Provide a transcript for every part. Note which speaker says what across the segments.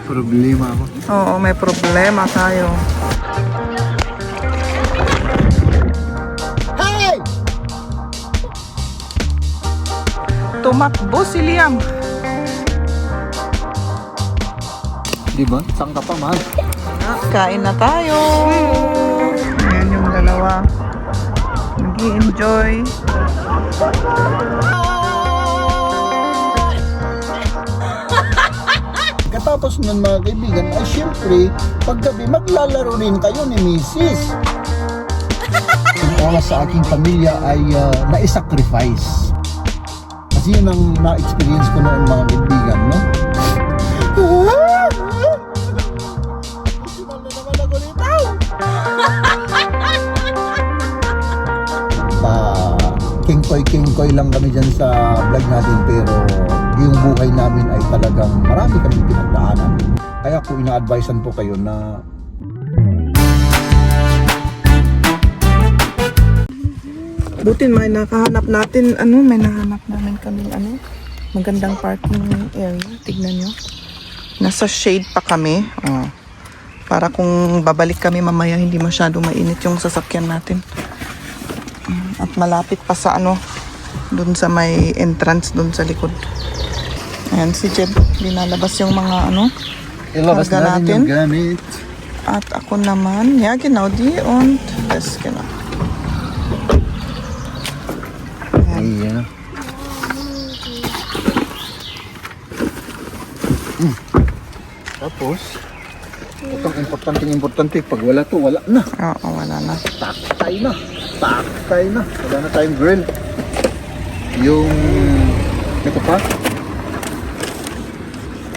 Speaker 1: Problema ako.
Speaker 2: Oo, may problema tayo.
Speaker 1: Hey!
Speaker 2: Tumakbo si Liam.
Speaker 1: Diba? Saan ka pa, mahal?
Speaker 2: Kain na tayo. Ayan yung dalawa. Nag-i-enjoy.
Speaker 1: Katapos nun mga kaibigan, ay syempre, paggabi maglalaro rin kayo ni Mrs. Yung oras sa aking pamilya ay na-sacrifice. Kasi yun ang na-experience ko noon mga kaibigan, no? Kingkoy lang kami dyan sa vlog natin, pero yung buhay namin ay talagang marami kaming pinagdaanan. Kaya ko ina-advisean po kayo na
Speaker 2: Buti may nakahanap natin, may nahanap namin kaming magandang parking area. Tignan nyo. Nasa shade pa kami. Oh. Para kung babalik kami mamaya, hindi masyado mainit yung sasakyan natin. At malapit pa sa dun sa may entrance dun sa likod. Ayan si Jeb, linalabas yung mga
Speaker 1: ilabas
Speaker 2: karga
Speaker 1: natin yung gamit.
Speaker 2: At ako naman, ja genau die und das genau.
Speaker 1: Ayan. Tapos, itong importante, pag wala to, wala na.
Speaker 2: Oo, wala na.
Speaker 1: Taktay na. Wala na tayong grill. Yung, ito pa,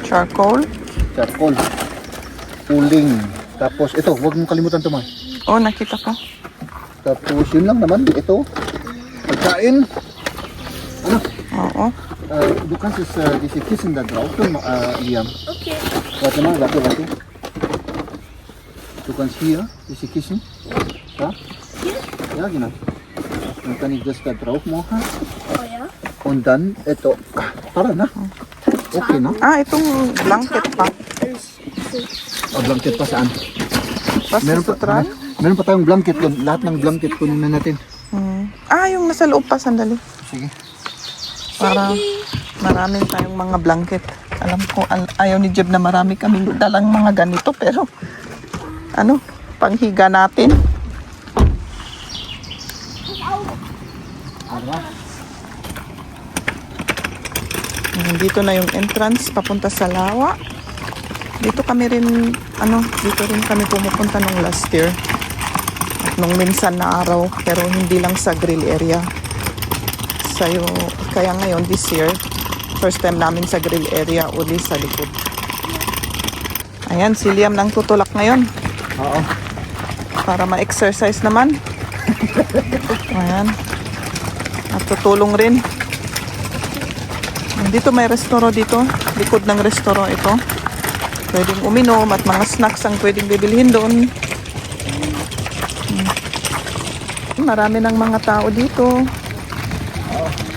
Speaker 2: Charcoal.
Speaker 1: uling. Tapos ito, huwag mong kalimutan ito, ma.
Speaker 2: Oh, nakita ko.
Speaker 1: Tapos yun lang naman, ito. Pagkain.
Speaker 2: Oo.
Speaker 1: Du kannst es, diese Kissen da drauf tun, Liam.
Speaker 3: Okay.
Speaker 1: Warte mal. Du kannst hier, diese Kissen. Ja? Ja, genau. Dann kann ich das da drauf machen.
Speaker 3: Oh ja.
Speaker 1: Und dann, ito. Para na. Okay na.
Speaker 2: Itong blanket pa.
Speaker 1: O, blanket pa saan?
Speaker 2: Meron pa
Speaker 1: Meron pa tayong blanket doon. Lahat ng blanket kunin na natin.
Speaker 2: Yung nasa loob pa, sandali.
Speaker 1: Sige.
Speaker 2: Para marami tayong mga blanket. Alam ko, ayaw ni Jeb na marami kaming dalang mga ganito, pero panghiga natin. Dito na yung entrance papunta sa lawa. Dito kami rin dito rin kami pumupunta nung last year. At nung minsan na araw, pero hindi lang sa grill area. Kaya ngayon this year, first time namin sa grill area, uli sa likod. Ayan, si Liam nang tutulak ngayon.
Speaker 1: Oo.
Speaker 2: Para ma-exercise naman. Ayan. At tutulong rin. Dito may restaurant dito. Likod ng restaurant ito. Pwedeng uminom at mga snacks ang pwedeng bibilhin doon. Marami ng mga tao dito.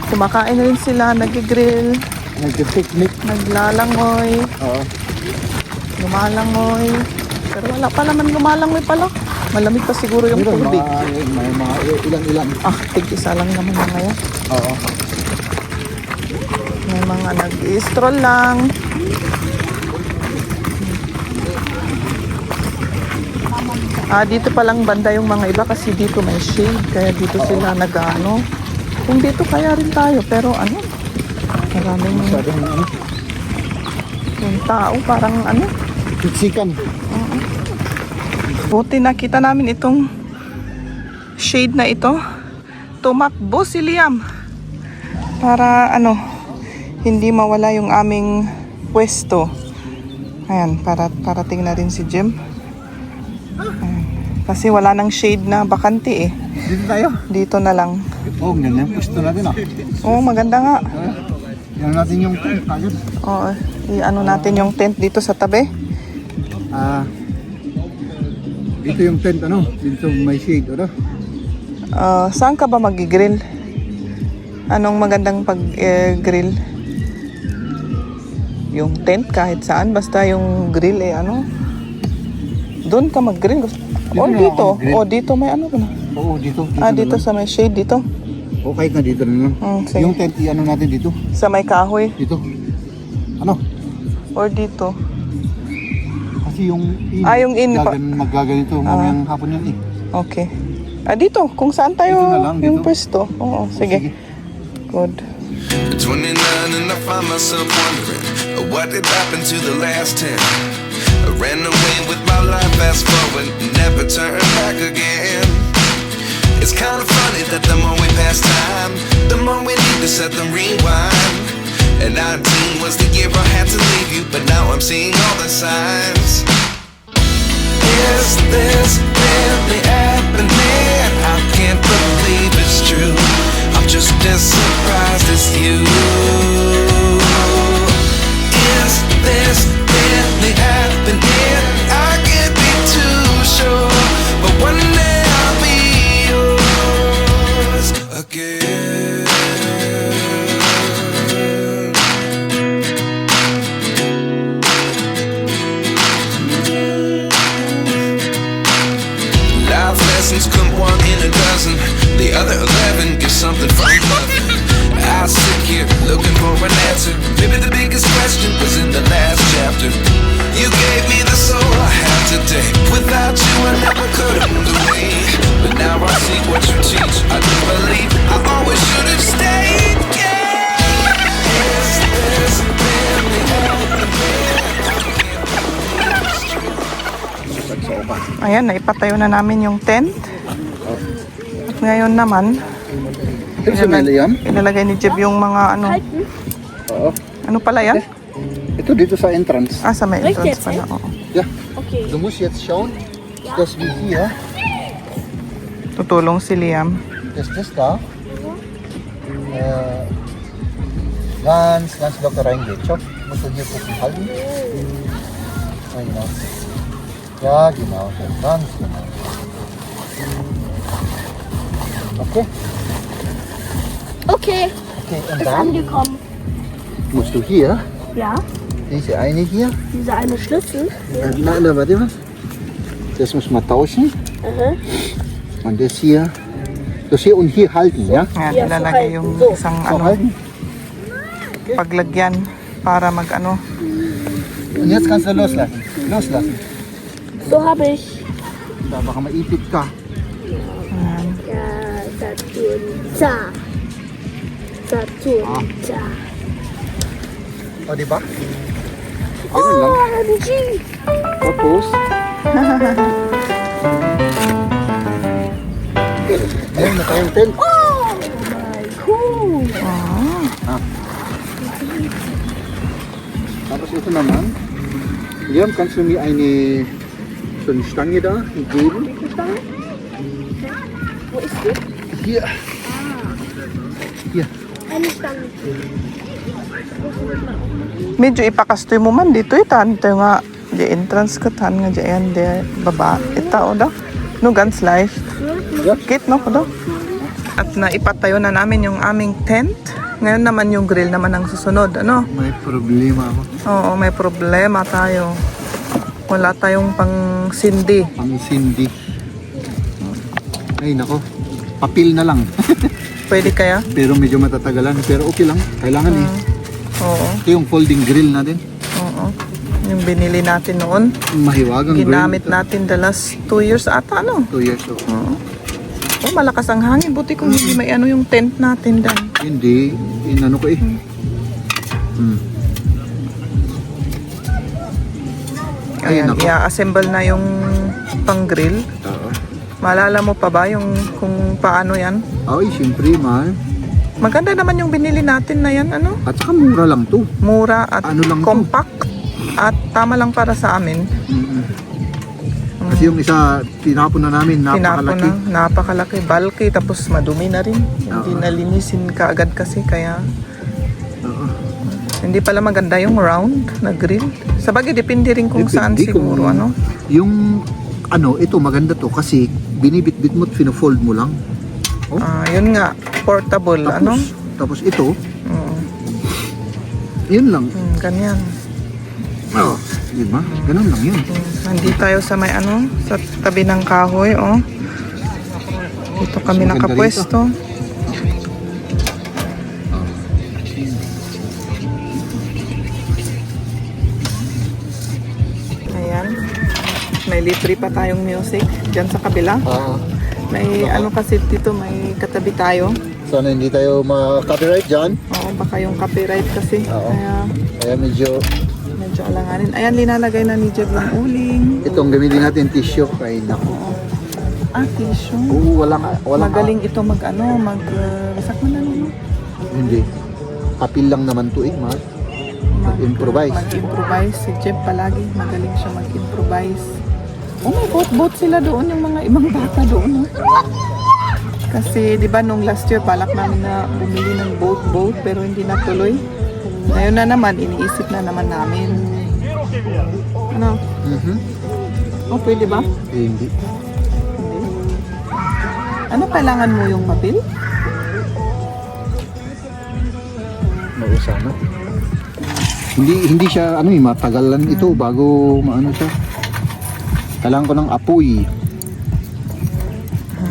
Speaker 2: Kumakain rin sila, nag-grill,
Speaker 1: Nag-picnic.
Speaker 2: naglalangoy,
Speaker 1: Oo.
Speaker 2: lumalangoy. Pero wala pa naman lumalangoy pala. Malamig pa siguro yung
Speaker 1: Meron
Speaker 2: tubig.
Speaker 1: may mga ilang-ilang.
Speaker 2: Tig-isa lang naman na ngayon.
Speaker 1: Oo.
Speaker 2: May mga nag-i-stroll lang. Dito palang banda yung mga iba kasi dito may shade. Kaya dito sila nag-ano. Kung dito kaya rin tayo. Pero maraming
Speaker 1: Masyadong
Speaker 2: yung tao parang
Speaker 1: Siksikan.
Speaker 2: Buti nakita namin itong shade na ito. Tumakbo si Liam. Para hindi mawala yung aming pwesto. Ayan, parating na rin si Jim. Ayan. Kasi wala nang shade na bakante eh.
Speaker 1: Dito tayo.
Speaker 2: Dito na lang.
Speaker 1: Oh, ganyan yung pwesto natin
Speaker 2: Oo, maganda nga.
Speaker 1: Yan natin yung tent. Ayun.
Speaker 2: Oo, natin yung tent dito sa tabi.
Speaker 1: Dito yung tent, dito may shade,
Speaker 2: Saan ka ba mag-grill? Anong magandang pag-grill? yung tent kahit saan. Basta yung grill eh ano. Doon ka mag-grill. O
Speaker 1: na
Speaker 2: dito.
Speaker 1: ako mag-grill.
Speaker 2: O dito may ano ba na?
Speaker 1: Oo, dito.
Speaker 2: Dito sa may shade dito.
Speaker 1: O kahit na dito na lang.
Speaker 2: Sige.
Speaker 1: Yung tent, ano natin dito.
Speaker 2: Sa may kahoy.
Speaker 1: Dito. Ano?
Speaker 2: Or dito.
Speaker 1: Kasi yung in.
Speaker 2: Yung in pa.
Speaker 1: Magaganito. Mamayang hapon yan eh.
Speaker 2: Okay. Dito. Kung saan tayo
Speaker 1: Dito na lang,
Speaker 2: yung
Speaker 1: dito.
Speaker 2: pwesto. Oo, sige. Good.
Speaker 3: 29 and I find myself wondering what did happen to the last 10. I ran away with my life, fast forward, never turn back again. It's kind of funny that the more we pass time, the more we need to set them rewind. And 19 was the year I had to leave you, but now I'm seeing all the signs. Is this really happening? I can't believe it's true. I'm just as surprised as you. Is this really happening? I can't be too sure, but one day I'll be yours again. Life lessons come one in a dozen. The other 11 give something from nothing. I sit here looking for an answer. Maybe the biggest question was in the last chapter. You gave me the soul I have today. Without you I never could have moved away. But now I see what you teach. I do believe I always should have stayed. Yeah. Is this really happening?
Speaker 2: Ayan, naipatayo na namin yung tent. At ngayon naman,
Speaker 1: Ito sa Mela yan?
Speaker 2: ilalagay ni Jeb yung mga ano.
Speaker 1: Oo.
Speaker 2: Ano pala yan?
Speaker 1: Ito dito sa entrance.
Speaker 2: Sa may entrance pala. Oo.
Speaker 1: Ja.
Speaker 4: Okay.
Speaker 1: Du musst jetzt schauen, dass wir hier,
Speaker 2: Tutulong si Liam.
Speaker 1: dass das da ganz locker reingeht. Schau, musst du hier gucken halten. Ja, genau. Ja, genau. Ganz genau. Okay.
Speaker 4: Okay,
Speaker 1: Okay, und
Speaker 4: ist
Speaker 1: dann
Speaker 4: angekommen.
Speaker 1: musst du hier,
Speaker 4: Ja,
Speaker 1: diese eine hier,
Speaker 4: dieser eine Schlüssel.
Speaker 1: nein, warte was. Das muss man tauschen.
Speaker 4: Aha.
Speaker 1: Und das hier und hier halten, ja?
Speaker 2: Ayan,
Speaker 4: Yeah,
Speaker 2: ilalagay
Speaker 4: so
Speaker 2: yung
Speaker 4: so.
Speaker 2: isang
Speaker 1: So
Speaker 2: ano,
Speaker 1: halten.
Speaker 2: paglagyan para mag ano.
Speaker 1: Und jetzt kannst du loslassen. Loslassen.
Speaker 4: So habe ich.
Speaker 1: Da baka maipit ka.
Speaker 2: Ayan.
Speaker 4: Ja, Saturn. Za. Saturn. Za.
Speaker 1: O, di ba? Ganun lang.
Speaker 4: OMG!
Speaker 1: Tapos, meron na tayong tent.
Speaker 4: Oh my cool!
Speaker 1: Tapos ito naman, Liam, kannst du mir so eine Stange da geben?
Speaker 4: Wo ist die?
Speaker 1: Hier. Hier.
Speaker 4: Eine Stange.
Speaker 2: Medyo ipakastoy mo man dito itan ito nga di entrance ka tan nga diyan di baba ita o daw no ganz leicht git no ko daw at naipatayo na namin yung aming tent. Ngayon naman yung grill naman ang susunod ano.
Speaker 1: May problema ako.
Speaker 2: Oo, may problema tayo. Wala tayong pang sindi.
Speaker 1: Pang-sindi. Ay, nako. Papel na lang.
Speaker 2: Pwede kaya?
Speaker 1: Pero medyo matatagalan. Pero okay lang. Kailangan eh.
Speaker 2: Oo.
Speaker 1: Ito yung folding grill natin.
Speaker 2: Oo. Yung binili natin noon.
Speaker 1: Mahiwagang
Speaker 2: Ginamit
Speaker 1: grill.
Speaker 2: natin the last 2 years ata ano.
Speaker 1: 2 years old.
Speaker 2: Oo. Oh, malakas ang hangin. Buti kung hindi may ano yung tent natin dan.
Speaker 1: Hindi. Inano ko eh. Ay,
Speaker 2: Ayan,
Speaker 1: nako.
Speaker 2: i-assemble na yung pang-grill.
Speaker 1: Oo.
Speaker 2: Maalala mo pa ba yung kung paano yan?
Speaker 1: Ay, siyempre, mahal.
Speaker 2: Maganda naman yung binili natin na yan, ano?
Speaker 1: At saka mura lang to.
Speaker 2: Mura at
Speaker 1: Ano lang to?
Speaker 2: compact. At tama lang para sa amin.
Speaker 1: Kasi yung isa, tinapon na namin,
Speaker 2: Tinapon
Speaker 1: napakalaki.
Speaker 2: na, napakalaki. Bulky, tapos madumi na rin. Hindi nalinisin ka agad kasi, kaya
Speaker 1: Oo.
Speaker 2: hindi pala maganda yung round na grill. Sabagay, depende rin kung saan
Speaker 1: Depende
Speaker 2: siguro,
Speaker 1: kung-
Speaker 2: ano?
Speaker 1: Yung, ito, maganda to kasi binibit-bit mo at fino-fold mo lang.
Speaker 2: Yun nga, portable,
Speaker 1: Tapos,
Speaker 2: ano?
Speaker 1: tapos ito,
Speaker 2: Oo.
Speaker 1: yun lang.
Speaker 2: Ganyan.
Speaker 1: Oh, di ba? Ganun lang yun.
Speaker 2: Nandito tayo sa may ano, sa tabi ng kahoy, oh. Dito kami
Speaker 1: Mas maganda
Speaker 2: nakapwesto. Ayan. May libre pa tayong music dyan sa kabila. May ano kasi dito, may katabi tayo.
Speaker 1: Sana hindi tayo ma-copyright dyan.
Speaker 2: Oo, baka yung copyright kasi.
Speaker 1: Oo. Kaya medyo
Speaker 2: Medyo alanganin. Ayan, linalagay na ni Jeb yung uling.
Speaker 1: itong gamitin natin tissue. Ay, naku.
Speaker 2: Tissue.
Speaker 1: Oo, walang
Speaker 2: Magaling ito wasak mo na lang.
Speaker 1: Hindi. Kapil lang naman to eh, ma. Mag-improvise.
Speaker 2: Mag-improvise. Si Jeb palagi, magaling siya mag-improvise. Oh, may boat sila doon, yung mga ibang bata doon. Oh. Kasi, di ba, nung last year, balak namin na bumili ng boat, pero hindi natuloy. Ngayon na naman, iniisip na naman namin. Ano? Oh, pwede ba?
Speaker 1: Hindi.
Speaker 2: Ano kailangan mo yung papel?
Speaker 1: Oo, sana. Hindi siya, ano eh, matagalan ito bago maano siya. Kailangan ko ng apoy.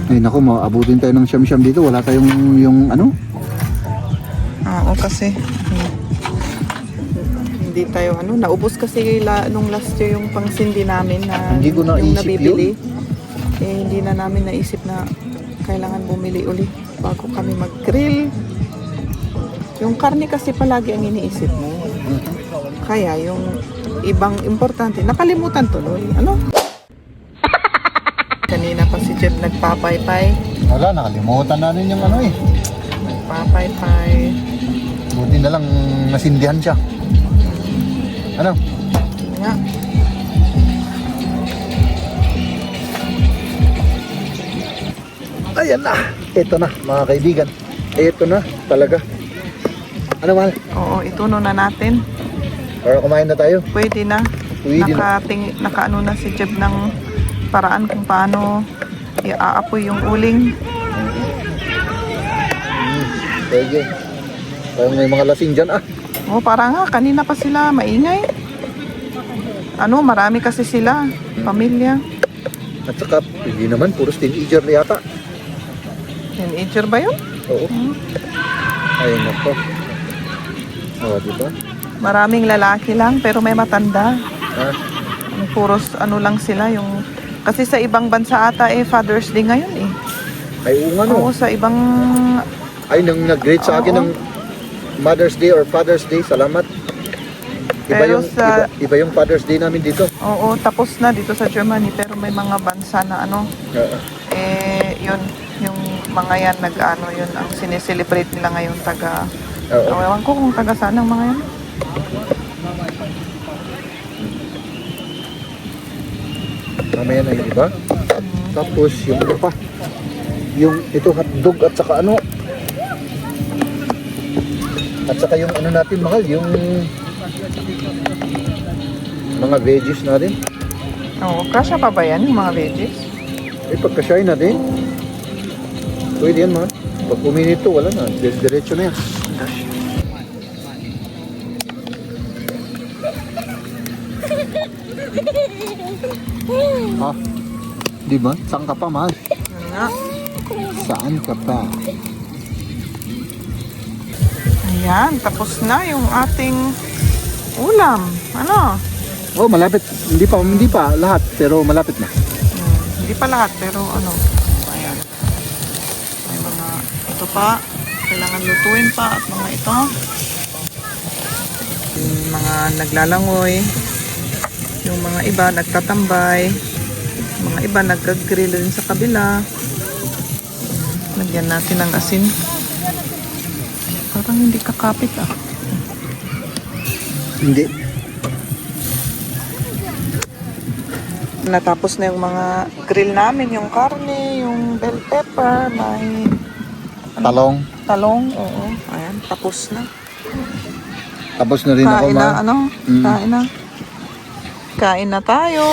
Speaker 1: Ay, naku, maabutin tayo ng siyam-siyam dito. Wala tayong yung ano?
Speaker 2: Oo, kasi hindi tayo naubos kasi nung last year yung pangsindi namin na
Speaker 1: Hindi ko
Speaker 2: yung
Speaker 1: naisip
Speaker 2: nabibili. Eh, hindi na namin naisip na kailangan bumili uli bago kami mag-grill. Yung karne kasi palagi ang iniisip mo. Kaya yung ibang importante, nakalimutan tuloy. Ano? Kanina pa si Jeff nagpapaypay.
Speaker 1: Wala, nakalimutan natin yung ano eh.
Speaker 2: Nagpapaypay.
Speaker 1: Buti na lang nasindihan siya. Ano?
Speaker 2: Nga.
Speaker 1: Ayan na. Ito na, mga kaibigan. Ito na, talaga. Ano, mahal?
Speaker 2: Oo, ituno na natin.
Speaker 1: Para kumain na tayo.
Speaker 2: Pwede na.
Speaker 1: Pwede na.
Speaker 2: Nakaano na si Jeb ng paraan kung paano iaapoy yung uling.
Speaker 1: Sige. Parang may mga lasing dyan ah.
Speaker 2: Oh, parang nga, kanina pa sila maingay. Marami kasi sila, pamilya.
Speaker 1: At saka, hindi naman, puros teenager na yata.
Speaker 2: Teenager ba yun?
Speaker 1: Oo. Ayun na po. Oo, diba?
Speaker 2: Maraming lalaki lang, pero may matanda.
Speaker 1: Ha?
Speaker 2: Puros lang sila, yung... Kasi sa ibang bansa ata, Father's Day ngayon eh.
Speaker 1: Ay, oo nga no.
Speaker 2: Oo, sa ibang...
Speaker 1: Ay, nang nag-greet sa akin
Speaker 2: Oo.
Speaker 1: ng Mother's Day or Father's Day, salamat. Iba
Speaker 2: Pero
Speaker 1: iba yung Father's Day namin dito.
Speaker 2: Oo, tapos na dito sa Germany, pero may mga bansa na yun, yung mga yan yun ang sineselebrate nila ngayon taga, ewan ko kung taga saan ang mga yan.
Speaker 1: Mamaya na yung iba. Tapos yung ano pa, yung ito hotdog at saka at saka yung natin mahal, yung mga veggies natin.
Speaker 2: Oo, kasya pa ba yan yung mga veggies?
Speaker 1: Pagkasyahin natin, pwede yan mahal. Pag puminito, wala na, diretso na yan. Ha? Diba? Saan ka pa, mahal?
Speaker 2: Yun nga.
Speaker 1: Saan ka pa?
Speaker 2: Ayan, tapos na yung ating ulam. Ano?
Speaker 1: Oh, malapit. Hindi pa lahat, pero malapit na.
Speaker 2: Hindi pa lahat, pero ayan. May mga ito pa. Kailangan lutuin pa at mga ito. Yung mga naglalangoy. Yung mga iba nagtatambay. Yung mga iba nagka-grill din sa kabila. Lagyan natin ng asin. Parang hindi kakapit ah.
Speaker 1: Hindi.
Speaker 2: Natapos na yung mga grill namin, yung karne, yung bell pepper, may
Speaker 1: Talong.
Speaker 2: oo. Ayan, tapos na.
Speaker 1: Tapos na rin ako,
Speaker 2: Kain na,
Speaker 1: mahal.
Speaker 2: kain na. Kain na tayo.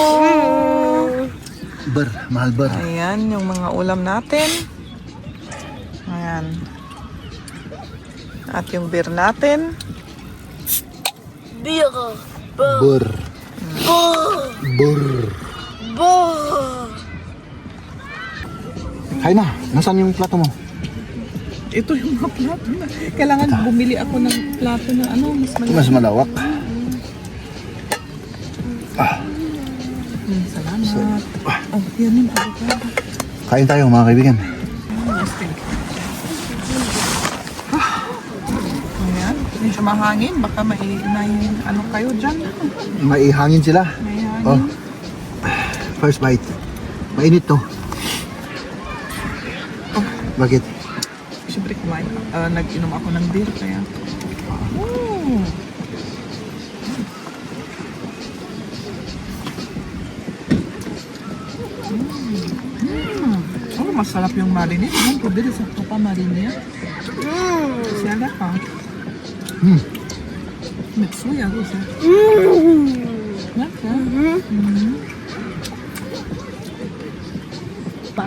Speaker 1: Mahal bar.
Speaker 2: Ayan, yung mga ulam natin. Ayan. At yung beer natin.
Speaker 4: Beer.
Speaker 1: Bur. Bur. Kain na. Nasaan yung plato mo?
Speaker 2: Ito yung mga plato na. Kailangan bumili ako ng plato na ano, mas malaki.
Speaker 1: Mas malawak.
Speaker 2: Salamat. Oh, yan yung avocado.
Speaker 1: Kain tayo mga kaibigan.
Speaker 2: Ayan, medyo mahangin. Baka may ano kayo dyan.
Speaker 1: Maihangin sila.
Speaker 2: May hangin.
Speaker 1: Oh. First bite. Mainit to. Bakit?
Speaker 2: Siyempre kumain. Nag-inom ako ng beer kaya. Oh, masarap yung marinade. Ang pwede sa papa marinade. Siya ka. Mitsuya ko siya. Naka.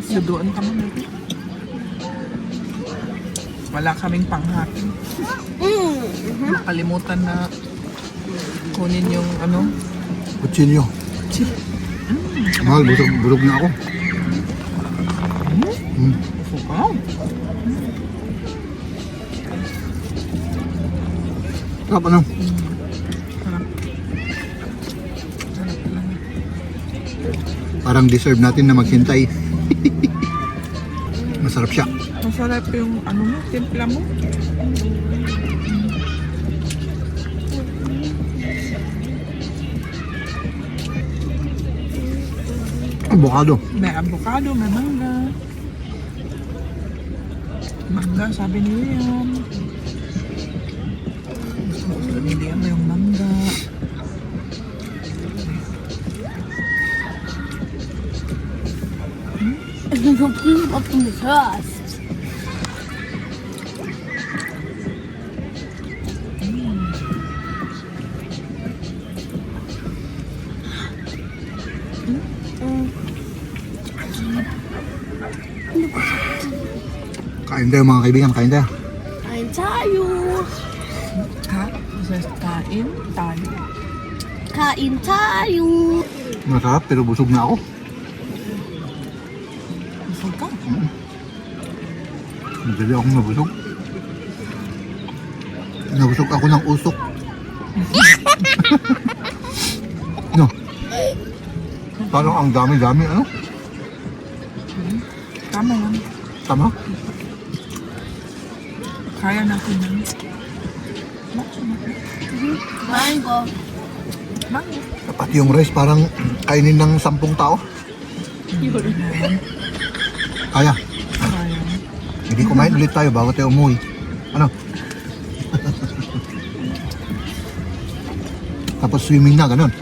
Speaker 2: Duduan ka mo natin. Wala kaming panghatin. Nakalimutan na kunin yung ano.
Speaker 1: Kutsilyo.
Speaker 2: Chip.
Speaker 1: Mahal, burog na ako.
Speaker 2: Wow.
Speaker 1: Sarap ano? Parang deserve natin na maghintay. Masarap siya.
Speaker 2: Masarap yung ano mo, timpla mo.
Speaker 1: Avocado.
Speaker 2: May avocado, may mangga. Mangga, sabi ni Liam. Gusto ni Liam yung mangga.
Speaker 4: Looking up in the dust.
Speaker 1: Kain tayo mga kaibigan, kain tayo.
Speaker 4: Kain tayo.
Speaker 2: Ha? Kain tayo.
Speaker 4: Kain tayo.
Speaker 1: Masarap pero busog na ako.
Speaker 2: Busog ka?
Speaker 1: Madali akong nabusog. Nabusog ako ng usok. No. Parang ang dami-dami, ano?
Speaker 2: Tama lang.
Speaker 1: Tama?
Speaker 2: Kaya natin yan.
Speaker 4: Mango.
Speaker 2: Mango.
Speaker 1: Pati yung rice parang kainin ng 10 tao. Kaya.
Speaker 2: Kaya.
Speaker 1: Hindi kumain ulit tayo bago tayo umuwi. Ano? Tapos swimming na, ganun.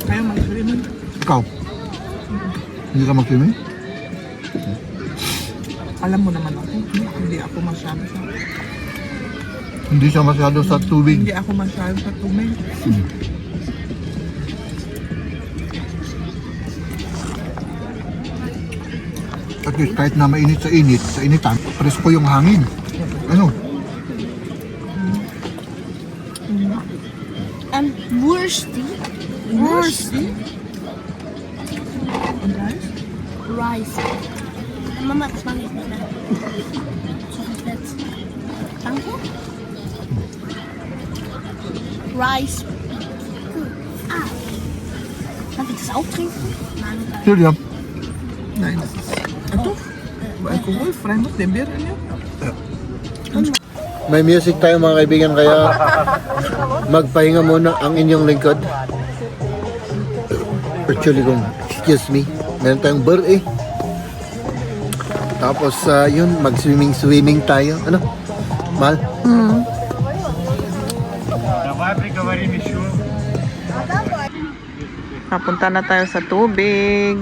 Speaker 2: Kaya mag-swimming.
Speaker 1: Ikaw? Hindi ka mag-swimming?
Speaker 2: Alam mo naman ako, hindi ako masyado sa...
Speaker 1: Hindi siya masyado sa tubig.
Speaker 2: Hindi ako masyado sa tubig.
Speaker 1: At least kahit na mainit sa initan, presko yung hangin. Ano?
Speaker 4: I'm thirsty. Thirsty.
Speaker 2: And rice?
Speaker 4: Rice. Mama, das mag ich nicht mehr. So komplett. Danke. Rice. Ah. Darf ich das auch trinken? Nein, danke.
Speaker 1: Julia,
Speaker 2: Nein, das ist... Ito? Alcohol-frei mo, timber niya.
Speaker 1: may music tayo mga kaibigan kaya magpahinga muna ang inyong lingkod. Actually kung excuse me, meron tayong bar eh. Tapos yun, mag-swimming tayo. Ano? Mahal?
Speaker 2: Papunta na tayo sa tubig.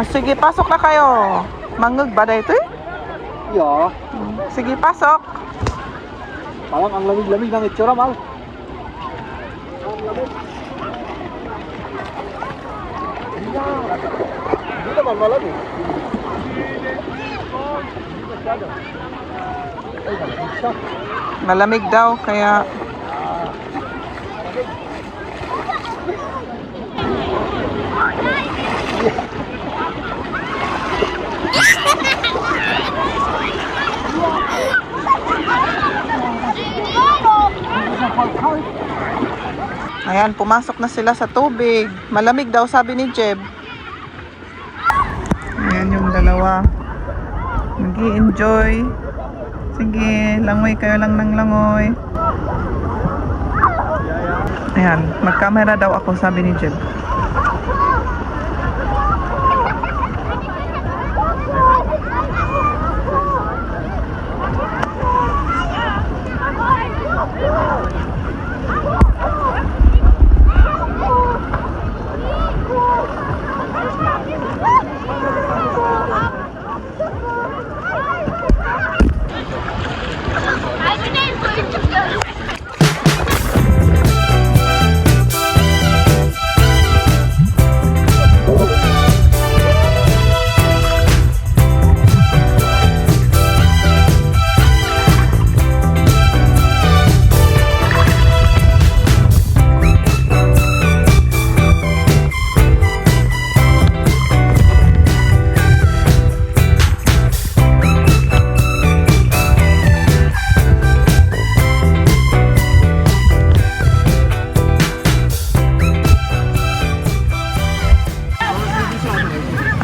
Speaker 2: Sige, pasok na kayo. Mangag ba na ito eh?
Speaker 1: Yeah.
Speaker 2: Sige, pasok.
Speaker 1: Parang ang lamig-lamig ng itsura, Mal. Hindi naman malamig.
Speaker 2: Malamig daw, kaya... Ayan, pumasok na sila sa tubig. Malamig daw, sabi ni Jeb. Ayan yung dalawa. Nag-i-enjoy. Sige, langoy kayo lang ng langoy. Ayan, mag-camera daw ako, sabi ni Jeb.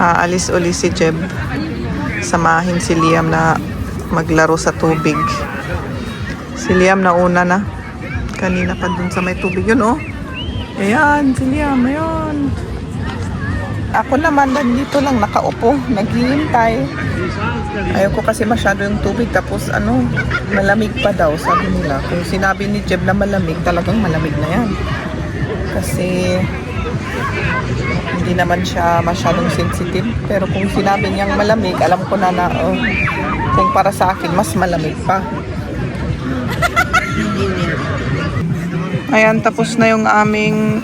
Speaker 2: Aalis uli si Jeb. Samahin si Liam na maglaro sa tubig. Si Liam nauna na. Kanina pa dun sa may tubig yun, oh. Ayan, si Liam, ayan. Ako naman, dito lang nakaupo. Naghihintay. Ayaw ko kasi masyado yung tubig. Tapos malamig pa daw, sabi nila. Kung sinabi ni Jeb na malamig, talagang malamig na yan. Kasi hindi naman siya masyadong sensitive. Pero kung sinabi niyang malamig, alam ko na kung para sa akin, mas malamig pa. Ayan, tapos na yung aming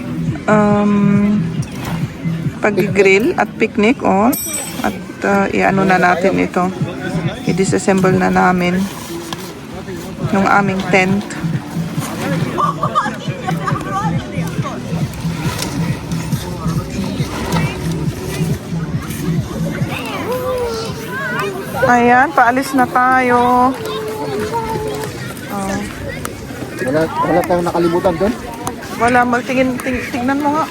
Speaker 2: pag-grill at picnic, oh. At i-ano na natin ito. I-disassemble na namin yung aming tent. Ayan, paalis na tayo. Oh.
Speaker 1: Wala tayong nakalimutan doon?
Speaker 2: Wala, tignan mo nga.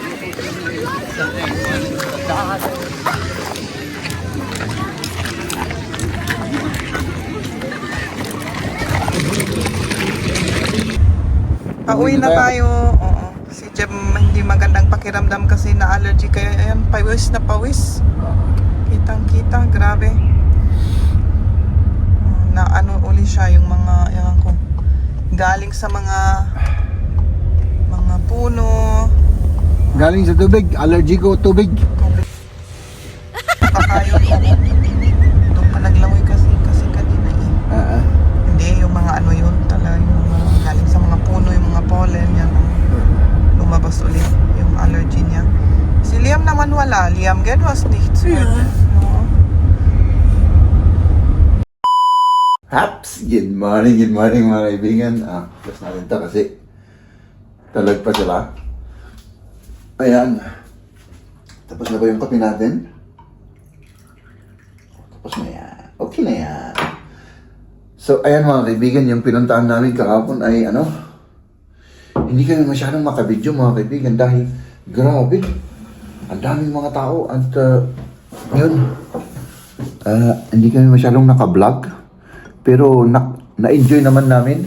Speaker 2: Pauwi na tayo. Oo. Si Jem hindi magandang pakiramdam kasi na-allergy kaya ayan, pawis na pawis. Kitang-kita, grabe. Na uli siya yung mga, ewan ko, galing sa mga puno.
Speaker 1: Galing sa tubig, allergy ko tubig.
Speaker 2: Kakayon ako. Doon pa naglangoy kasi kanina eh. Hindi, yung mga yun talaga, yung mga galing sa mga puno, yung mga pollen, yan. Lumabas ulit yung allergy niya. Si Liam naman wala. Liam, get was nichts.
Speaker 1: Haps! Good morning mga kaibigan. Plus natin ito kasi talag pa sila. Ayan. Tapos na ba yung kape natin? Tapos na yan. Okay na yan. So, ayan mga kaibigan, yung pinuntahan namin kahapon ay hindi kami masyadong makabidyo mga kaibigan dahil grabe. Ang daming mga tao at yun. Hindi kami masyadong naka-vlog. Pero na-enjoy naman namin.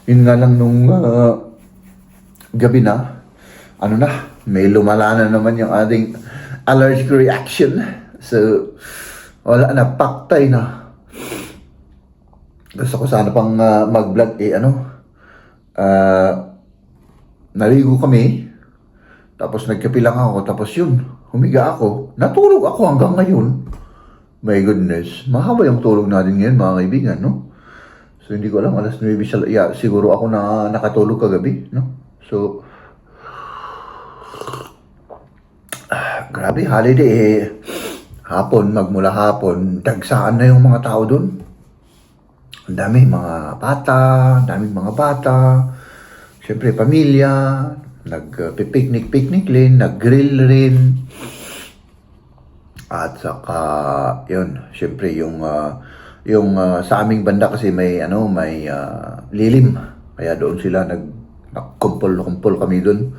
Speaker 1: Yun nga lang nung gabi na, may lumala na naman yung ating allergic reaction. So, wala na, paktay na. Gusto ko sana pang mag-vlog naligo kami. Tapos nagkape lang ako. Tapos yun, humiga ako. Natulog ako hanggang ngayon. My goodness, mahaba yung tulog natin ngayon mga kaibigan, no? So hindi ko alam, alas 9 siguro ako na nakatulog kagabi, no? So, grabe, magmula hapon, dagsaan na yung mga tao doon. Ang daming mga bata, siyempre pamilya, nag-picnic rin, nag-grill rin. At saka, yun, siyempre yung sa aming banda kasi may lilim. Kaya doon sila nagkumpol kami doon.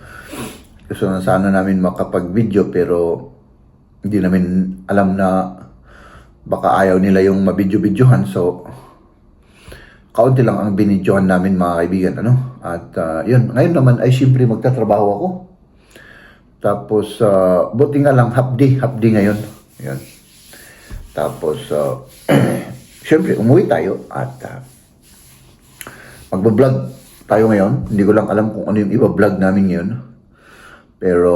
Speaker 1: Gusto na sana namin makapag-video pero hindi namin alam na baka ayaw nila yung mabidyo-bidyohan. So, kaunti lang ang binidyohan namin mga kaibigan. At yun, ngayon naman ay siyempre magtatrabaho ako. Tapos, buti nga lang half day ngayon. Yan. Tapos, siyempre umuwi tayo at magbablog tayo ngayon. Hindi ko lang alam kung ano yung iba-vlog namin ngayon. Pero,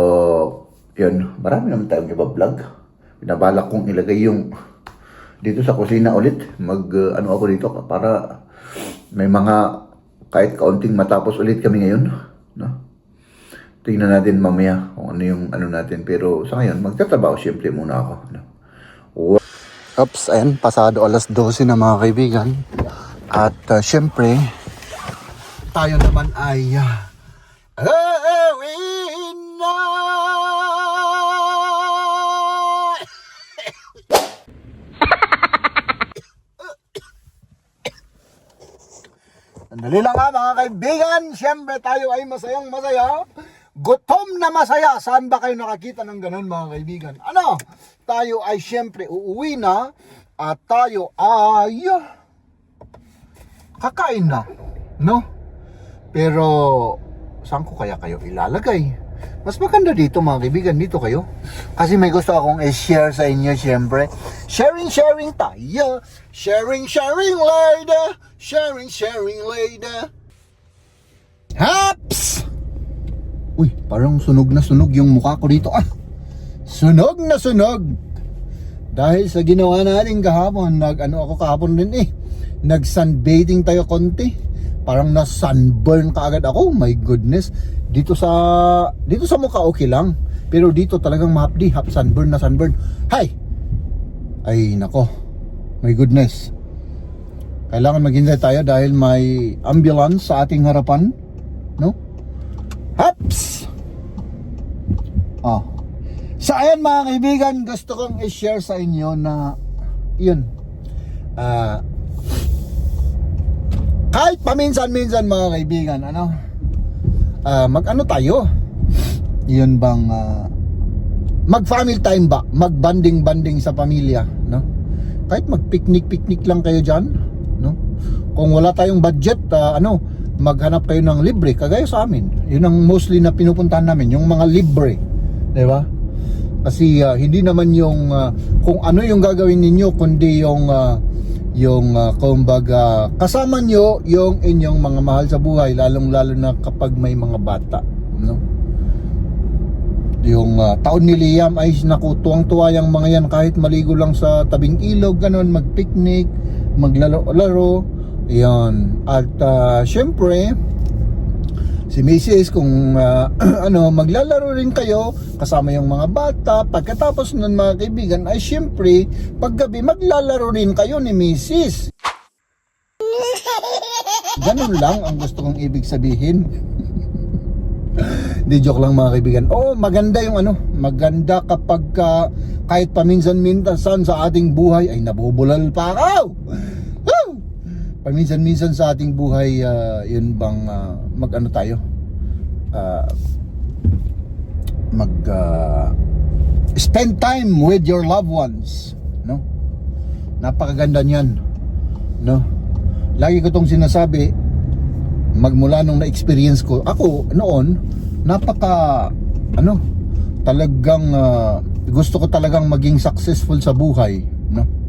Speaker 1: yun, marami naman tayong iba-vlog. Binabalak kong ilagay yung dito sa kusina ulit. Ako dito para may mga kahit kaunting matapos ulit kami ngayon. No? Tingnan natin mamaya kung ano yung natin. Pero sa ngayon, magtatrabaho siyempre muna ako. No? Oops, ayan, pasado alas 12 na mga kaibigan. At siyempre, tayo naman ay Sandali lang mga kaibigan, siyempre tayo ay masayang masaya. Gutom na masaya. Saan ba kayo nakakita ng ganun mga kaibigan? Tayo ay siyempre uuwi na at tayo ay kakain na. No? Pero saan ko kaya kayo ilalagay? Mas maganda dito mga kaibigan, dito kayo. Kasi may gusto akong i-share sa inyo siyempre. Sharing tayo. Sharing later. Sharing later. Haps! Uy, parang sunog na sunog yung mukha ko dito. Sunog na sunog. Dahil sa ginawa natin kahapon, ako kahapon din nag-sunbathing tayo konti. Parang na-sunburn kaagad ako. My goodness. Dito sa mukha okay lang. Pero dito talagang mahapdi, half sunburn na sunburn. Ay nako. My goodness. Kailangan maghintay tayo dahil may ambulance sa ating harapan. No? Haps! So ayan mga kaibigan, gusto kong i-share sa inyo na yun. Kahit paminsan-minsan mga kaibigan, mag-ano tayo? Yun bang mag-family time ba? Mag-banding sa pamilya, no? Kahit mag-picnic lang kayo diyan, no? Kung wala tayong budget, maghanap kayo ng libre kagaya sa amin. Yun ang mostly na pinupuntahan namin, yung mga libre, 'di ba? Kasi hindi naman yung kung ano yung gagawin ninyo kundi yung kumbaga kasama nyo yung inyong mga mahal sa buhay, lalong-lalo na kapag may mga bata, no? Yung taon ni Liam ay naku, tuwang-tuwa yung mga yan kahit maligo lang sa tabing ilog, ganun, mag-picnic, maglaro-laro, yan. At syempre si Mrs. kung maglalaro rin kayo kasama yung mga bata. Pagkatapos nun mga kaibigan ay syempre paggabi maglalaro rin kayo ni Mrs. Ganun lang ang gusto kong ibig sabihin. Di joke lang mga kaibigan. Maganda yung maganda kapag kahit paminsan-minsan sa ating buhay ay nabubulal pa ako. Paminsan-minsan sa ating buhay, yun bang tayo? Spend time with your loved ones, no? Napakaganda niyan, no? Lagi ko tong sinasabi, magmula nung na-experience ko, ako noon, talagang gusto ko talagang maging successful sa buhay, no?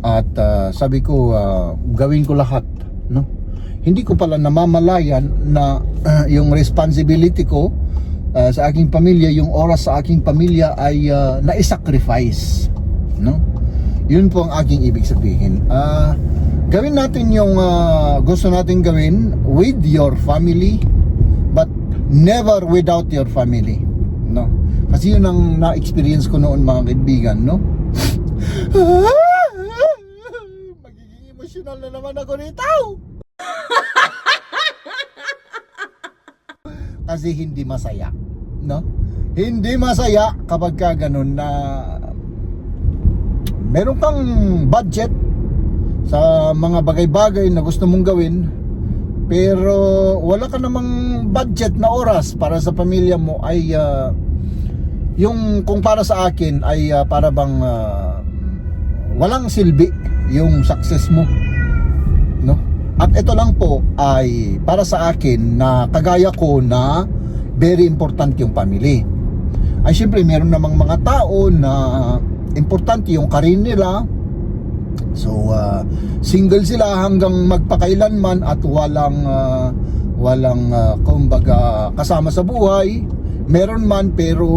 Speaker 1: At sabi ko, gawin ko lahat, no? Hindi ko pala namamalayan na yung responsibility ko sa aking pamilya, yung oras sa aking pamilya ay na-sacrifice, no? Yun po ang aking ibig sabihin. Gawin natin yung gusto natin gawin with your family, but never without your family, no? Kasi yun ang na-experience ko noon mga kaibigan, no? Magiging emosyonal na naman ako nito. Kasi hindi masaya, no? Hindi masaya kapag ka ganun na meron kang budget sa mga bagay-bagay na gusto mong gawin, pero wala ka namang budget na oras para sa pamilya mo, ay yung kung para sa akin ay para bang walang silbi yung success mo, no? At ito lang po ay para sa akin na kagaya ko na very important yung family. Ay syempre meron namang mga tao na importante yung career nila. So single sila hanggang magpakailanman at walang kumbaga kasama sa buhay. Meron man pero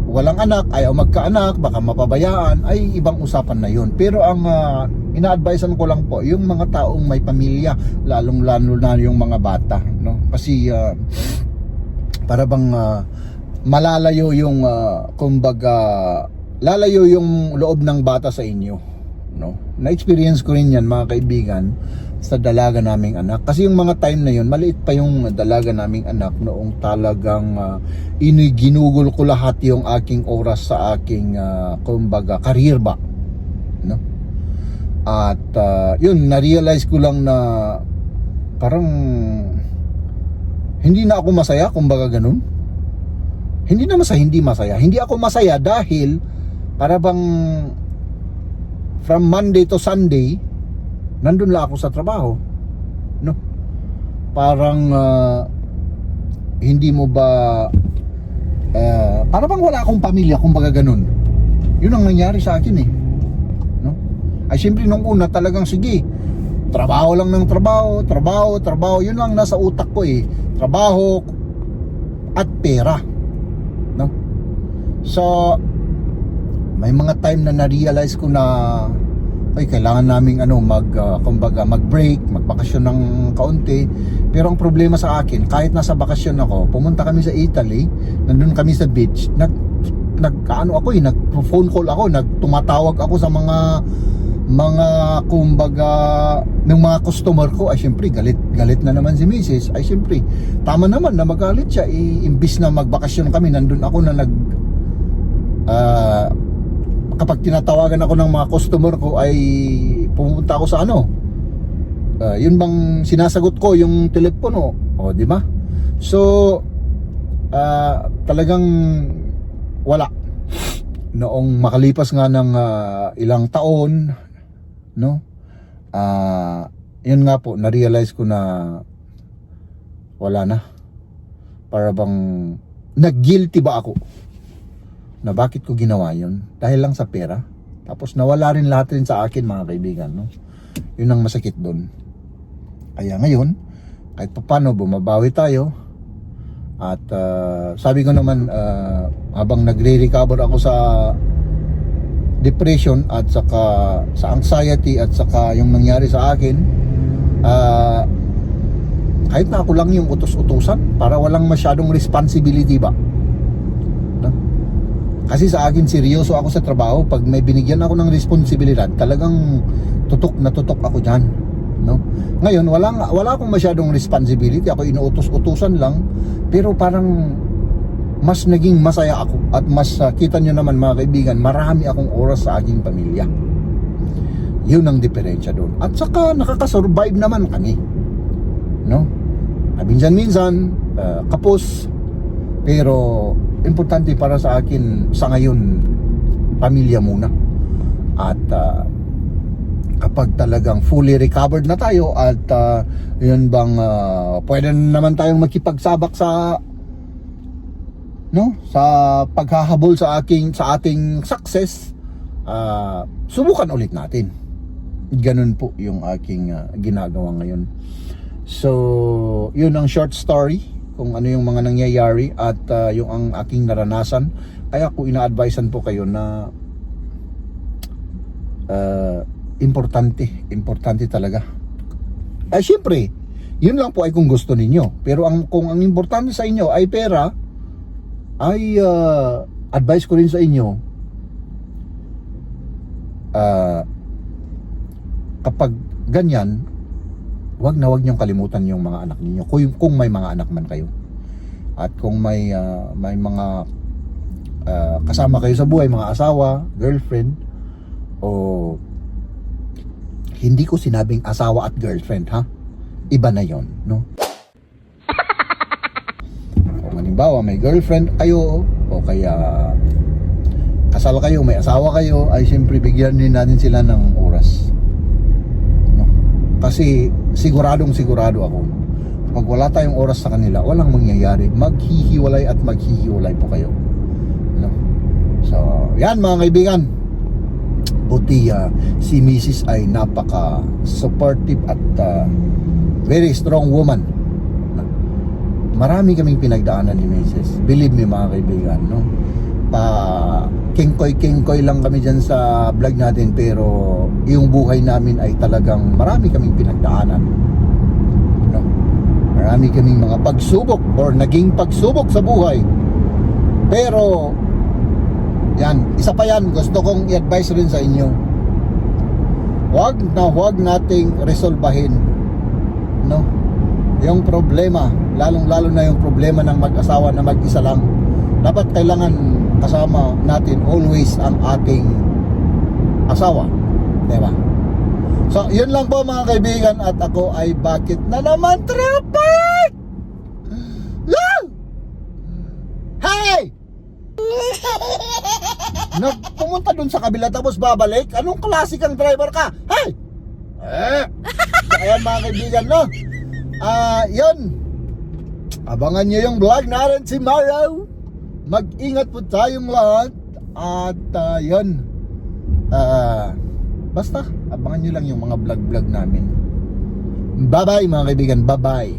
Speaker 1: walang anak, ayaw magkaanak, baka mapabayaan, ay ibang usapan na yun. Pero ang ina-advisean ko lang po yung mga taong may pamilya, lalong-lalo na yung mga bata, no? Kasi para bang malalayo yung kumbaga lalayo yung loob ng bata sa inyo, no? Na-experience ko rin yan, mga kaibigan, sa dalaga naming anak. Kasi yung mga time na yun, maliit pa yung dalaga naming anak noong talagang ginugol ko lahat yung aking oras sa aking kumbaga career ba, no? At yun, na-realize ko lang na parang hindi na ako masaya, kumbaga ganun. Hindi na masaya, hindi masaya. Hindi ako masaya dahil para bang from Monday to Sunday nandun lang ako sa trabaho, no? Parang hindi mo ba para bang wala akong pamilya, kumbaga ganun. Yun ang nangyari sa akin, eh, no? Ay syempre nung una talagang sige, trabaho lang ng trabaho, yun lang nasa utak ko, eh. Trabaho at pera, no? So may mga time na na-realize ko na ay kailangan naming kumbaga mag-break, magbakasyon ng kaunti. Pero ang problema sa akin, kahit nasa bakasyon ako, pumunta kami sa Italy, nandun kami sa beach, nag-phone call ako, tumatawag ako sa mga kumbaga ng mga customer ko. Ay syempre galit na naman si Mrs. Ay syempre tama naman na magalit siya, imbis na magbakasyon kami, nandun ako na kapag tinatawagan ako ng mga customer ko ay pumunta ako sa yun bang sinasagot ko yung telepono, o di ba? So talagang wala. Noong makalipas nga ng ilang taon, no? Yun nga po, na-realize ko na wala na. Para bang nag-guilty ba ako na bakit ko ginawa yun? Dahil lang sa pera. Tapos nawala rin lahat rin sa akin, mga kaibigan, no? Yun ang masakit doon. Kaya ngayon, kahit paano bumabawi tayo. At sabi ko naman, habang nagre-recover ako sa depression at saka sa anxiety at saka yung nangyari sa akin, kahit na ako lang yung utos-utusan para walang masyadong responsibility ba, no? Kasi sa akin seryoso ako sa trabaho. Pag may binigyan ako ng responsibilidad, talagang tutok na tutok ako dyan, no? Ngayon wala akong masyadong responsibility, ako inuutos-utusan lang, pero parang mas naging masaya ako at mas kita nyo naman, mga kaibigan, marami akong oras sa aking pamilya. Yun ang diferensya doon. At saka nakakasurvive naman kami, no? Minsan-minsan kapos, pero importante para sa akin sa ngayon, pamilya muna. At kapag talagang fully recovered na tayo at yun bang pwede naman tayong makipagsabak sa paghahabol sa ating success, subukan ulit natin. Ganun po yung aking ginagawa ngayon. So yun ang short story kung ano yung mga nangyayari at yung ang aking naranasan. Kaya ko ina-advisean po kayo na importante talaga. Syempre, yun lang po ay kung gusto ninyo. Pero kung ang importante sa inyo ay pera, ay advice ko rin sa inyo, kapag ganyan, wag niyong kalimutan yung mga anak ninyo kung may mga anak man kayo, at kung may mga kasama kayo sa buhay, mga asawa, girlfriend, o hindi ko sinabing asawa at girlfriend, ha, iba na yon, no? Kung halimbawa may girlfriend kayo o kaya kasal kayo, may asawa kayo, ay siyempre bigyan din natin sila ng oras, no? Kasi sigurado ako, pag wala tayong oras sa kanila, walang mangyayari, maghihiwalay at maghihiwalay po kayo, no? So yan mga kaibigan, buti si Mrs. ay napaka supportive at very strong woman. Marami kaming pinagdaanan ni Mrs. Believe me mga kaibigan, no? Kingkoy lang kami dyan sa vlog natin, pero yung buhay namin ay talagang marami kaming pinagdaanan, no? Marami kaming mga pagsubok or naging pagsubok sa buhay. Pero yan, isa pa yan, gusto kong i-advise rin sa inyo, huwag nating resolbahin, no, yung problema, lalong-lalo na yung problema ng mag-asawa na mag-isa lang. Dapat kailangan kasama natin always ang ating asawa, diba? So yun lang po mga kaibigan, at ako ay bakit na naman traffic. Hey! Pumunta dun sa kabila tapos babalik? Anong klase kang driver ka? Hey! Ayan mga kaibigan, no? Yun, abangan nyo yung vlog natin tomorrow. Mag-ingat po tayong lahat. At yun, basta abangan nyo lang yung mga vlog namin. Bye bye mga kaibigan, bye bye.